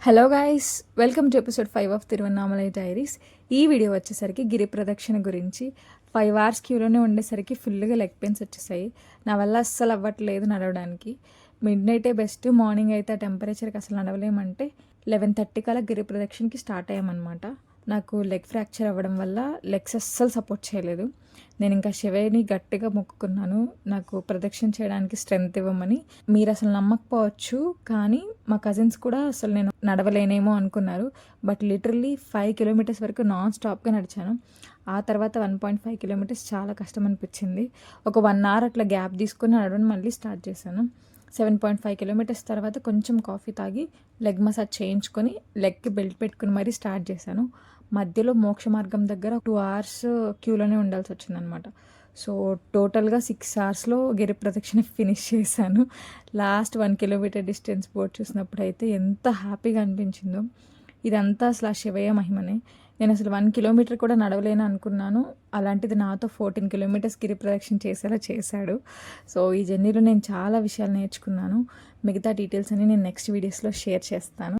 Hello guys, welcome to episode 5 of Tiruvannamalai diaries. ఈ video వచ్చేసరికి గిరి ప్రదక్షిణ గురించి. 5 అవర్స్ క్యూలోనే ఉండేసరికి ఫుల్గా లెగ్ పెయిన్స్ వచ్చేసాయి. నా వల్ల అస్సలు అవ్వట్లేదు నడవడానికి. మిడ్ నైటే బెస్ట్, మార్నింగ్ అయితే ఆ టెంపరేచర్కి అసలు నడవలేమంటే 11:30 కల్లా గిరి ప్రదక్షిణకి స్టార్ట్ అయ్యామన్నమాట. నాకు లెగ్ ఫ్రాక్చర్ అవ్వడం వల్ల లెగ్స్ అస్సలు సపోర్ట్ చేయలేదు. నేను ఇంకా శివయ్యని గట్టిగా మొక్కుకున్నాను, నాకు ప్రదక్షిణ చేయడానికి స్ట్రెంగ్త్ ఇవ్వమని. మీరు అసలు నమ్మకపోవచ్చు, కానీ మా కజిన్స్ కూడా అసలు నేను నడవలేనేమో అనుకున్నారు. బట్ లిటరల్లీ 5 కిలోమీటర్స్ వరకు నాన్ స్టాప్గా నడిచాను. ఆ తర్వాత 1.5 కిలోమీటర్స్ చాలా కష్టం అనిపించింది. ఒక 1 అవర్ అట్లా గ్యాప్ తీసుకుని నడవడం మళ్ళీ స్టార్ట్ చేశాను. 7.5 కిలోమీటర్స్ తర్వాత కొంచెం కాఫీ తాగి లెగ్ మసాజ్ చేయించుకొని లెగ్కి బెల్ట్ పెట్టుకుని మరీ స్టార్ట్ చేశాను. మధ్యలో మోక్ష మార్గం దగ్గర 2 అవర్స్ క్యూలోనే ఉండాల్సి వచ్చిందనమాట. సో టోటల్గా 6 అవర్స్లో గిరి ప్రదక్షిణ ఫినిష్ చేశాను. లాస్ట్ 1 కిలోమీటర్ డిస్టెన్స్ బోర్డ్ చూసినప్పుడు అయితే ఎంత హ్యాపీగా అనిపించిందో. ఇదంతా అసలు ఆ శివయ్య మహిమనే. నేను అసలు 1 కిలోమీటర్ కూడా నడవలేను అనుకున్నాను, అలాంటిది నాతో 14 కిలోమీటర్స్ గిరి ప్రదక్షిణ చేసేలా చేశాడు. సో ఈ జర్నీలో నేను చాలా విషయాలు నేర్చుకున్నాను. మిగతా డీటెయిల్స్ అన్ని నేను నెక్స్ట్ వీడియోస్లో షేర్ చేస్తాను.